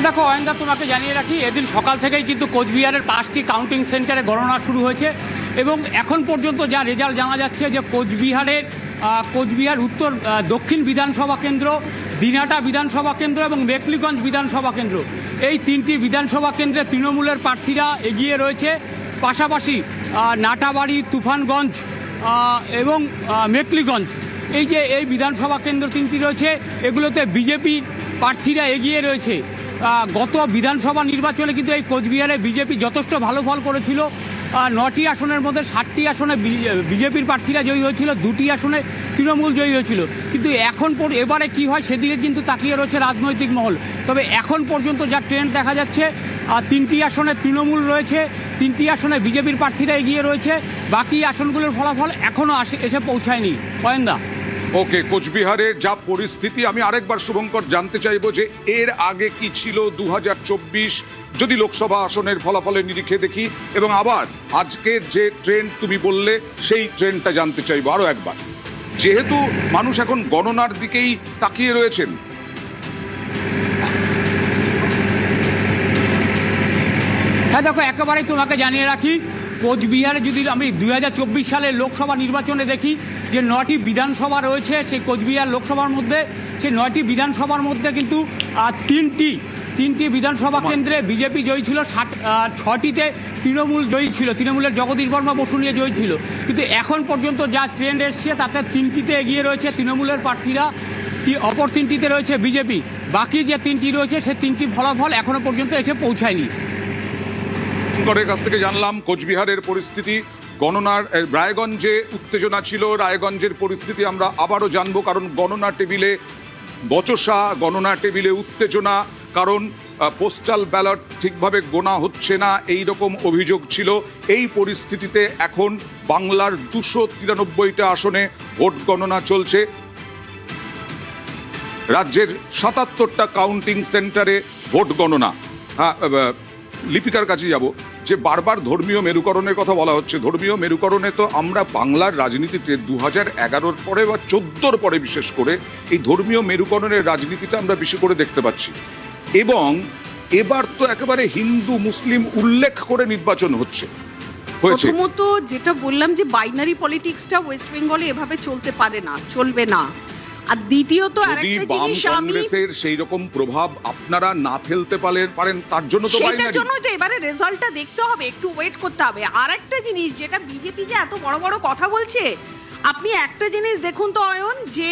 দেখো অয়নদা, তোমাকে জানিয়ে রাখি, এদিন সকাল থেকেই কিন্তু কোচবিহারের 5টি কাউন্টিং সেন্টারে গণনা শুরু হয়েছে এবং এখন পর্যন্ত যা রেজাল্ট জানা যাচ্ছে যে কোচবিহার উত্তর দক্ষিণ বিধানসভা কেন্দ্র, দিনহাটা বিধানসভা কেন্দ্র এবং মেখলিগঞ্জ বিধানসভা কেন্দ্র, এই 3টি বিধানসভা কেন্দ্রে তৃণমূলের প্রার্থীরা এগিয়ে রয়েছে। পাশাপাশি নাটাবাড়ি, তুফানগঞ্জ এবং মেখলিগঞ্জ, এই বিধানসভা কেন্দ্র 3টি রয়েছে, এগুলোতে বিজেপি প্রার্থীরা এগিয়ে রয়েছে। গত বিধানসভা নির্বাচনে কিন্তু এই কোচবিহারে বিজেপি যথেষ্ট ভালো ফল করেছিল। 9টি আসনের মধ্যে 7টি আসনে বিজেপির প্রার্থীরা জয়ী হয়েছিল, 2টি আসনে তৃণমূল জয়ী হয়েছিল। কিন্তু এবারে কি হয় সেদিকে কিন্তু তাকিয়ে রয়েছে রাজনৈতিক মহল। তবে এখন পর্যন্ত যা ট্রেন্ড দেখা যাচ্ছে, 3টি আসনে তৃণমূল রয়েছে, 3টি আসনে বিজেপির প্রার্থীরা এগিয়ে রয়েছে। বাকি আসনগুলোর ফলাফল এখনও এসে পৌঁছায়নি। অয়নদা, ওকে, কোচবিহারে যা পরিস্থিতি, আমি আরেকবার শুভঙ্কর জানতে চাইবো যে এর আগে কি ছিল 2024 যদি লোকসভা আসনের ফলাফলের নিরিখে দেখি, এবং আবার আজকের যে ট্রেন্ড তুমি বললে সেই ট্রেন্ডটা জানতে চাইবো আরও একবার, যেহেতু মানুষ এখন গণনার দিকেই তাকিয়ে রয়েছেন। হ্যাঁ দেখো, একেবারেই তোমাকে জানিয়ে রাখি, কোচবিহারে যদি আমি 2024 সালের লোকসভা নির্বাচনে দেখি যে 9টি বিধানসভা রয়েছে সেই কোচবিহার লোকসভার মধ্যে, সেই 9টি বিধানসভার মধ্যে কিন্তু তিনটি বিধানসভা কেন্দ্রে বিজেপি জয়ী ছিল, 6টিতে তৃণমূল জয়ী ছিল, তৃণমূলের জগদীশ বর্মা বসু নিয়ে জয়ী ছিল। কিন্তু এখন পর্যন্ত যা ট্রেন্ড এসছে তাতে 3টিতে এগিয়ে রয়েছে তৃণমূলের প্রার্থীরা, অপর 3টিতে রয়েছে বিজেপি। বাকি যে 3টি রয়েছে সেই 3টি ফলাফল এখনও পর্যন্ত এসে পৌঁছায়নি। কাছ থেকে জানলাম কোচবিহারের পরিস্থিতি, গণনার রায়গঞ্জে উত্তেজনা ছিল, রায়গঞ্জের পরিস্থিতি আমরা আবারও জানবো, কারণ গণনা টেবিলে বচসা, গণনা টেবিলে উত্তেজনা, কারণ পোস্টাল ব্যালট ঠিকভাবে গোনা হচ্ছে না, এই রকম অভিযোগ ছিল। এই পরিস্থিতিতে এখন বাংলার 293টা আসনে ভোট গণনা চলছে, রাজ্যের 77টা কাউন্টিং সেন্টারে ভোট গণনা। হ্যাঁ, লিপিকার কাছে যাব, যে বারবার ধর্মীয় মেরুকরণের কথা বলা হচ্ছে। ধর্মীয় মেরুকরণে তো আমরা বাংলার রাজনীতিতে 2011-র পরে বা 14-র পরে বিশেষ করে এই ধর্মীয় মেরুকরণের রাজনীতিটা আমরা বেশি করে দেখতে পাচ্ছি, এবং এবার তো একেবারে হিন্দু মুসলিম উল্লেখ করে নির্বাচন হয়েছে। প্রথমত যেটা বললাম যে বাইনারি পলিটিক্সটা ওয়েস্ট বেঙ্গলে এভাবে চলতে পারে না, চলবে না। আর দ্বিতীয়ত আরেকটা জিনিস, আমি কংগ্রেসের সেই রকম প্রভাব আপনারা না ফেলতে পারেন, তার জন্য তো সেটার জন্য তো এবারে রেজাল্টটা দেখতে হবে, একটু ওয়েট করতে হবে। আর একটা জিনিস, যেটা বিজেপি যে এত বড় বড় কথা বলছে, আপনি একটা জিনিস দেখুন তো অয়ন, যে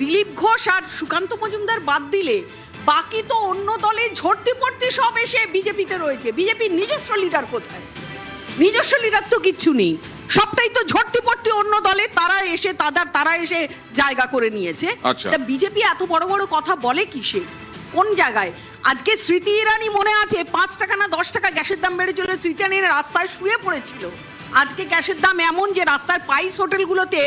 দিলীপ ঘোষ আর সুকান্ত মজুমদার বাদ দিলে বাকি তো অন্য দলে ঝর্তি পড়তি সব এসে বিজেপিতে রয়েছে। বিজেপির নিজস্ব লিডার কোথায়? নিজস্ব লিডার তো কিচ্ছু নেই, সবটাই তো ঝর্তি পড়তি অন্য দলে, তারা এসে জায়গা করে নিয়েছে। তা বিজেপি এত বড় বড় কথা বলে কিসে, কোন জায়গায়? আজকে স্মৃতি ইরানি মনে আছে 5 টাকা না 10 টাকা গ্যাসের দাম বেড়েছিল, স্মৃতি ইরানি রাস্তায় শুয়ে পড়েছিল। আজকে গ্যাসের দাম এমন যে রাস্তার পাইস হোটেলগুলোতে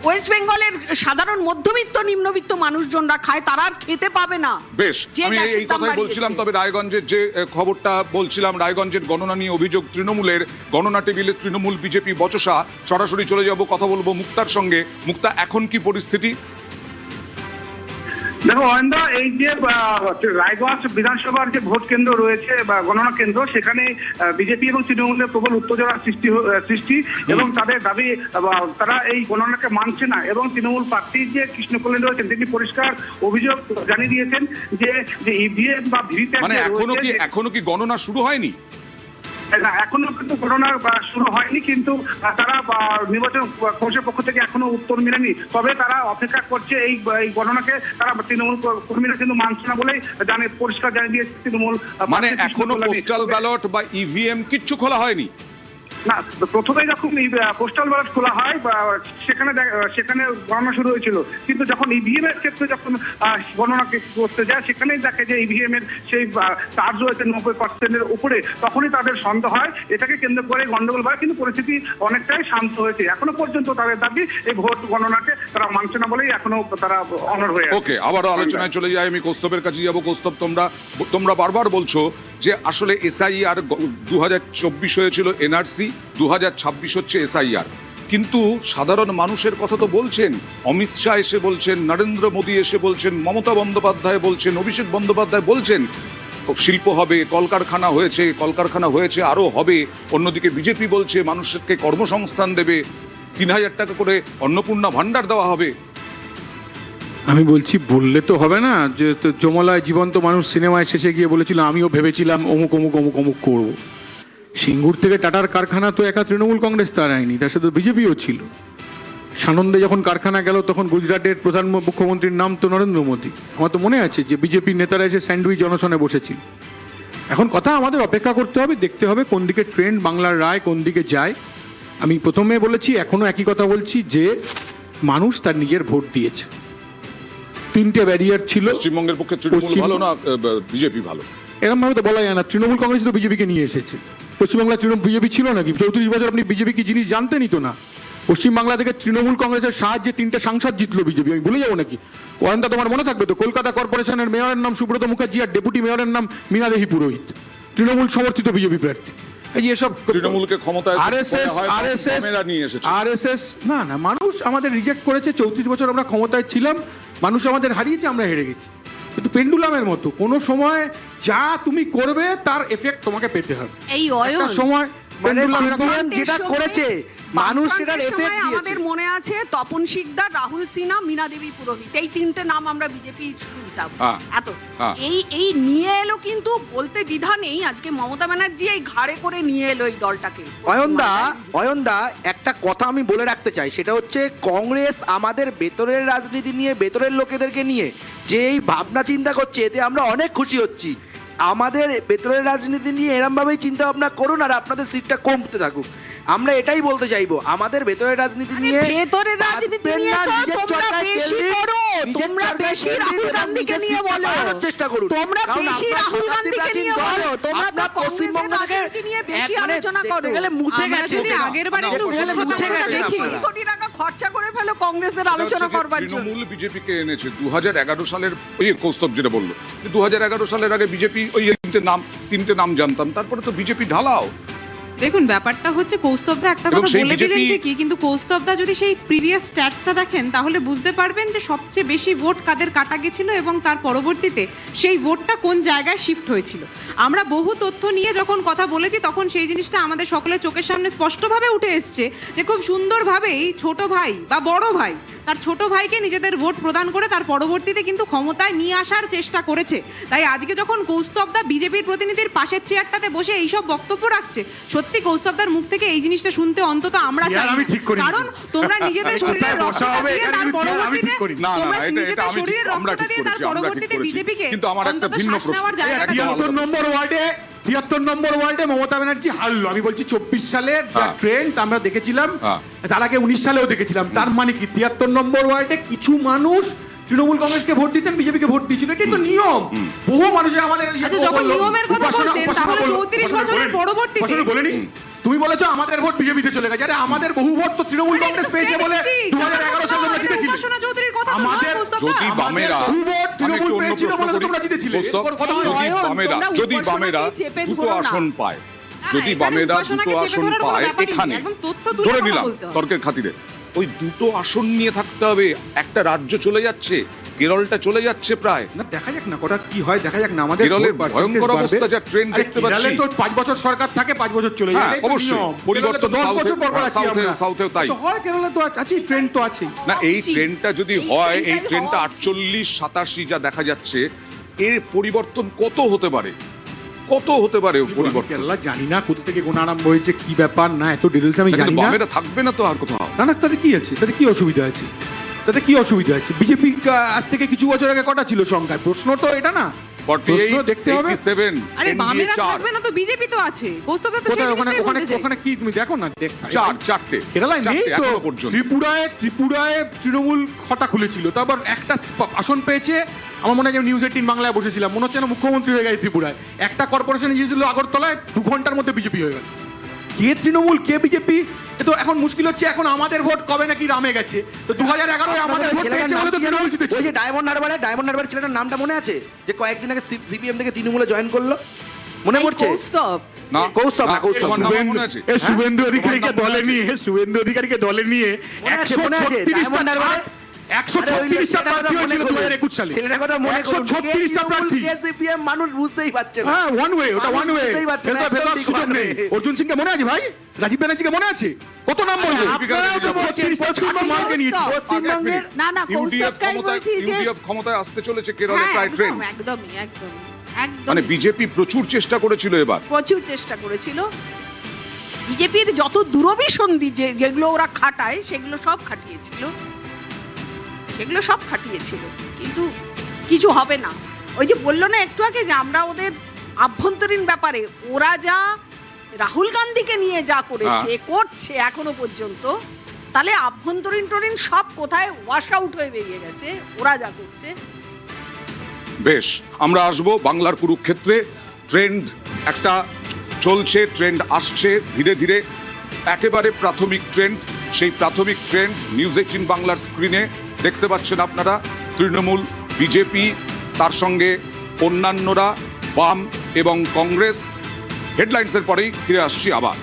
ওয়েস্ট বেঙ্গলের সাধারণ মধ্যবিত্ত নিম্নবিত্ত মানুষজনরা খায়, তারা আর খেতে পাবে না। বেশ, আমি এই কথাই বলছিলাম। তবে রায়গঞ্জের যে খবরটা বলছিলাম, রায়গঞ্জের গণনা নিয়ে অভিযোগ তৃণমূলের, গণনা টেবিলে তৃণমূল বিজেপি বচসা। সরাসরি চলে যাব, কথা বলবো মুক্তার সঙ্গে। মুক্তা, এখন কি পরিস্থিতি? দেখো অয়নদা, এই যে রায়গঞ্জ বিধানসভার যে ভোট কেন্দ্র রয়েছে বা গণনা কেন্দ্র, সেখানে বিজেপি এবং তৃণমূলের প্রবল উত্তেজনার সৃষ্টি এবং তাদের দাবি, তারা এই গণনাকে মানছে না। এবং তৃণমূল প্রার্থী যে কৃষ্ণকল্যাণ রয়েছেন, তিনি পরিষ্কার অভিযোগ জানিয়ে দিয়েছেন যে ইভিএম বা ভিভিপ্যাট, মানে এখনো কি গণনা শুরু হয়নি? না, এখনো কিন্তু গণনা শুরু হয়নি, কিন্তু তারা নির্বাচন কমিশনের পক্ষ থেকে এখনো উত্তর মেলেনি। তবে তারা অপেক্ষা করছে এই গণনাকে, তারা তৃণমূল কর্মীরা কিন্তু মানছে না বলেই পরিষ্কার জানিয়ে দিয়েছে তৃণমূল। মানে এখনো পোস্টাল ব্যালট বা ইভিএম কিচ্ছু খোলা হয়নি? না, প্রথমে যখন পোস্টাল ব্যালট খোলা হয় সেখানে গণনা শুরু হয়েছিল, কিন্তু যখন ইভিএম এর ক্ষেত্রে যখন গণনা করতে যায়, সেখানেই দেখে যে ইভিএম এর সেই চার্জ রয়েছে 90%-এর উপরে, তখনই তাদের সন্দেহ হয়, এটাকে কেন্দ্র করে গন্ডগোল হয়। কিন্তু পরিস্থিতি অনেকটাই শান্ত হয়েছে। এখনো পর্যন্ত তাদের দাবি এই ভোট গণনাকে তারা মানছে না বলেই এখনো তারা অনড় হয়ে আছে। ওকে, আবারও আলোচনায় চলে যাই। আমি কৌস্তবের কাছে যাবো। কৌস্তব, তোমরা বারবার বলছো যে আসলে এসআইআর 2024 হয়েছিল এনআরসি, 2026 হচ্ছে এসআইআর। কিন্তু সাধারণ মানুষের কথা তো বলছেন, অমিত শাহ এসে বলছেন, নরেন্দ্র মোদী এসে বলছেন, মমতা বন্দ্যোপাধ্যায় বলছেন, অভিষেক বন্দ্যোপাধ্যায় বলছেন শিল্প হবে, কলকারখানা হয়েছে আরও হবে। অন্যদিকে বিজেপি বলছে মানুষকে কর্মসংস্থান দেবে, ৩,০০০ টাকা করে অন্নপূর্ণা ভাণ্ডার দেওয়া হবে। আমি বলছি বললে তো হবে না, যে তো যমলায় জীবন্ত মানুষ সিনেমায় শেষে গিয়ে বলেছিল আমিও ভেবেছিলাম অমুক অমুক অমুক অমুক করবো। সিঙ্গুর থেকে টাটার কারখানা তো একা তৃণমূল কংগ্রেস তারায়নি, তার সাথে বিজেপিও ছিল। সানন্দে যখন কারখানা গেল তখন গুজরাটের প্রধান মুখ্যমন্ত্রীর নাম তো নরেন্দ্র মোদী। আমার তো মনে আছে যে বিজেপির নেতারা এসে স্যান্ডউইচ অনশনে বসেছিল। এখন কথা আমাদের অপেক্ষা করতে হবে, দেখতে হবে কোন দিকে ট্রেন্ড, বাংলার রায় কোন দিকে যায়। আমি প্রথমে বলেছি, এখনও একই কথা বলছি, যে মানুষ তার নিজের ভোট দিয়েছে। 3টে ব্যারিয়ার ছিল। পশ্চিমবঙ্গের পক্ষে তৃণমূল ভালো না বিজেপি ভালো? এরকম ভাবে তো বলা যায় না। তৃণমূল কংগ্রেস তো বিজেপিকে নিয়ে এসেছে। পশ্চিমবাংলায় বিজেপি ছিল নাকি? 34 বছর আপনি বিজেপি কি জিনিস জানতেনই তো না। পশ্চিমবাংলা থেকে তৃণমূল কংগ্রেসের সাহায্যে 3টে সাংসদ জিতলো বিজেপি। আমি ভুলে যাবো নাকি? ওয়ারেন্টা তোমার মনে থাকবে তো, কলকাতা কর্পোরেশনের মেয়রের নাম সুব্রত মুখার্জি আর ডেপুটি মেয়রের নাম মীনা দেবী পুরোহিত, তৃণমূল সমর্থিত বিজেপি প্রার্থী। এই যে এসব তৃণমূলকে ক্ষমতায় আরএসএস না, মানুষ আমাদের রিজেক্ট করেছে। 34 বছর আমরা ক্ষমতায় ছিলাম, মানুষ আমাদের হারিয়েছে, আমরা হেরে গেছি। কিন্তু পেন্ডুলামের মতো কোনো সময় যা তুমি করবে তার এফেক্ট তোমাকে পেতে হবে। এই একটা সময় পেন্ডুলাম যেটা করেছে মানুষ সেটার এফেক্ট আমাদের মনে আছে তপন শিকদার, রাহুল সিনহা, মীনা দেবী পুরোহিত, এই 3টে নাম আমরা বিজেপি শুনতাম এত। এই নিয়ে এলো, কিন্তু বলতে দ্বিধা নেই আজকে মমতা ব্যানার্জি এই ঘাড়ে করে নিয়ে এলো এই দলটাকে। অয়নদা একটা কথা আমি বলে রাখতে চাই, সেটা হচ্ছে কংগ্রেস আমাদের ভেতরের রাজনীতি নিয়ে, ভেতরের লোকেদেরকে নিয়ে যে এই ভাবনা চিন্তা করছে, এতে আমরা অনেক খুশি হচ্ছি। আমাদের ভেতরের রাজনীতি নিয়ে এরমভাবেই চিন্তা ভাবনা করুন, আর আপনাদের সিটটা কমতে থাকুক। আমরা এটাই বলতে চাইবো, আমাদের ভেতরের রাজনীতি নিয়ে, ভেতরের রাজনীতি নিয়ে তো তোমরা বেশি করো, তোমরা বেশি রাহুল গান্ধীকে নিয়ে বলো, চেষ্টা করুন, তোমরা বেশি রাহুল গান্ধীকে নিয়ে বলো, তোমরা তো কংগ্রেসের রাজনীতি নিয়ে বেশি আলোচনা করো। গেলে মুছে আমরা গেছে, যদি আগের বারে একটু মুছে গেছে, কোটি টাকা খরচা করে ফেলো কংগ্রেসের আলোচনা করবার জন্য। তৃণমূল বিজেপিকে এনেছে 2011 সালের, ওই কৌস্তব যেটা বললো, 2011 সালের আগে বিজেপি ওই 3টে নাম জানতাম, তারপরে তো বিজেপি ঢালাও। দেখুন, ব্যাপারটা হচ্ছে কৌস্তবদা একটা কথা বলে দিলেন ঠিকই, কিন্তু কৌস্তবদা যদি সেই প্রিভিয়াস স্ট্যাটসটা দেখেন তাহলে বুঝতে পারবেন যে সবচেয়ে বেশি ভোট কাদের কাটা গেছিল এবং তার পরবর্তীতে সেই ভোটটা কোন জায়গায় শিফট হয়েছিল। আমরা বহু তথ্য নিয়ে যখন কথা বলেছি তখন সেই জিনিসটা আমাদের সকলের চোখের সামনে স্পষ্টভাবে উঠে এসছে যে খুব সুন্দরভাবেই ছোট ভাই বা বড় ভাই তার ছোট ভাইকে নিজেদের ভোট প্রদান করে তার পরবর্তীতে কিন্তু ক্ষমতায় নিয়ে আসার চেষ্টা করেছে। তাই আজকে যখন কৌস্তবদা বিজেপির প্রতিনিধির পাশের চেয়ারটাতে বসে এইসব বক্তব্য রাখছে, সত্যি কৌস্তবদার মুখ থেকে এই জিনিসটা শুনতে অন্তত আমরা চাই, কারণ তোমরা নিজেদের শরীরের রক্তটা দিয়ে তার পরবর্তীতে তোমরা নিজেদের শরীরের রক্তটা দিয়ে তার পরবর্তীতে বিজেপিকে অন্তত শ্বাস নেওয়ার জায়গাটা 73 নম্বর ওয়ার্ডে মমতা ব্যানার্জি হারলো। আমি বলছি 24 সালের যা ট্রেন্ড আমরা দেখেছিলাম, তার আগে 19 সালেও দেখেছিলাম। তার মানে কি 73 নম্বর ওয়ার্ডে কিছু মানুষ তৃণমূল কংগ্রেসকে ভোট দিতেন, বিজেপিকে ভোট দিয়েছিল। এটাই তো নিয়ম। বহু মানুষের আমাদের যখন নিয়মের কথা বলছেন তাহলে 34 বছরের পরবর্তীতে বলেনি, তুমি বলেছো আমাদের ভোট বিজেপিতে চলে গেছে। আরে আমাদের বহু ভোট তো তৃণমূল কংগ্রেস পেয়েছে বলে 2011 সালে আমরা জিতেছিলাম। উপাসনা চৌধুরীর কথা তো আমাদের যদি বামেরা, তৃণমূল পেয়েছিল বলে তোমরা জিতেছিলে। যদি বামেরা 2 আসন পায়, যদি বামেরা 2 আসন পায়, এখানে ধরে নিলাম তর্কের খাতিরে, ওই 2 আসন নিয়ে থাকতে হবে। একটা রাজ্য চলে যাচ্ছে, কেরলটা চলে যাচ্ছে প্রায়। না, দেখা যাক না কটা কি হয়, দেখা যাক না। আমাদের কেরলের ভয়ঙ্কর অবস্থা, যা ট্রেন্ড দেখতে পাচ্ছি। কেরলে তো 5 বছর সরকার থাকে, 5 বছর চলে যায়। অবশ্যই পরিবর্তন 10 বছর পর সাউথেও তাই হয়। কেরলে তো আছে, ট্রেন্ড তো আছে না। এই ট্রেন্ডটা যদি হয়, এই ট্রেন্ডটা 48 87 যা দেখা যাচ্ছে, এর পরিবর্তন কত হতে পারে, কত হতে পারে পরিবর্তন? কেরালা জানি না কোথা থেকে গোনা আরম্ভ হয়েছে, কি ব্যাপার না, এত ডিটেইলস আমি জানি না। বামেরা থাকবে না তো আর কোথাও? না না, তাতে কি আছে, তাতে কি অসুবিধা আছে, তাতে কি অসুবিধা আছে? বিজেপি আজ থেকে কিছু বছর আগে কটা ছিল সংখ্যায়? প্রশ্ন তো এটা না, প্রশ্ন দেখতে হবে। 47 আরে বামেরা থাকবে না তো বিজেপি তো আছে। কৌস্তবদা তো সেই জিনিসটাই বলতে চাইছে। ওখানে কি তুমি দেখো না, 4টে কেরালায় নেই তো। এখনো পর্যন্ত ত্রিপুরায় তৃণমূল খটা খুলেছিল, তারপর একটা আসন পেয়েছে। আমার মনে হয় যে নিউজ 18 বাংলায় বসেছিলাম, মনে হচ্ছে না মুখ্যমন্ত্রী হয়ে গেছে ত্রিপুরায়। একটা কর্পোরেশন নিয়েছিল আগরতলায়, 2 ঘন্টার মধ্যে বিজেপি হয়ে গেল। কে তৃণমূল কে বিজেপি, তো এখন মুশকিল হচ্ছে। এখন আমাদের ভোট কবে নাকি রামে গেছে, তো 2011 আমাদের ভোট পেয়েছে বলে তো তৃণমূল জিতেছে। ওই যে ডায়মন্ড হারবারের ছেলেটার নামটা মনে আছে, যে কয়েকদিন আগে সিপিএম থেকে তৃণমূলে জয়েন করলো, মনে পড়ছে? না কৌস্তব না, কৌস্তব। তোমার নাম মনে আছে? এ শুভেন্দু তোমার অধিকারীকে নাম মনে দলে আছে? নিয়ে শুভেন্দু অধিকারীকে দলে নিয়ে মনে আছে, মনে আছে, 136টা ডায়মন্ড হারবারে? 136টা প্রার্থী হয়েছিল 2021 সালে। ছেলেটার কথা মনে করুন। 136টা প্রার্থী। সিপিএম মানুষ বুঝতেই পারছে না। হ্যাঁ, ওয়ান ওয়ে, ওটা ওয়ান ওয়ে। বুঝতেই পারছে না, একদম ঠিক সুযোগ one নেই। way। অর্জুন সিংকে মনে আছে ভাই? রাজীব ব্যানার্জিকে মনে আছে? কত নাম বলবো? আপনারাও তো বলছেন, 36টা মার্কে নিয়েছে। পশ্চিমবঙ্গের না না ইউডিএফ কৌস্তবকাই বলছি যে ক্ষমতায় আসতে চলেছে কেরলে হ্যাঁ প্রায় ট্রেন। একদমই একদমই একদম মানে বিজেপি প্রচুর চেষ্টা করেছিল এবার। প্রচুর চেষ্টা করেছিল বিজেপির যত দূরভিসন্ধি যেগুলো ওরা খাটায় সেগুলো সব খাটিয়েছিল কিন্তু কিছু হবে না। ওই যে বললো না একটু আগে যে আমরা ওদের আভ্যন্তরীণ ব্যাপারে ওরা যা রাহুল গান্ধীকে নিয়ে যা করছে এখনো পর্যন্ত, তাহলে আভ্যন্তরীণ সব কোথায় ওয়াশ আউট হয়ে বেরিয়ে গেছে ওরা যা করছে। বেশ, আমরা আসব বাংলার কুরুক্ষেত্রে। ট্রেন্ড একটা চলছে, ট্রেন্ড আসছে ধীরে ধীরে, একেবারে প্রাথমিক ট্রেন্ড। সেই প্রাথমিক ট্রেন্ড নিউজ 18 বাংলার স্ক্রিনে দেখতে পাচ্ছেন আপনারা। তৃণমূল, বিজেপি, তার সঙ্গে অন্যান্যরা, বাম এবং কংগ্রেস। হেডলাইন্সের পরেই ফিরে আসছি আবার।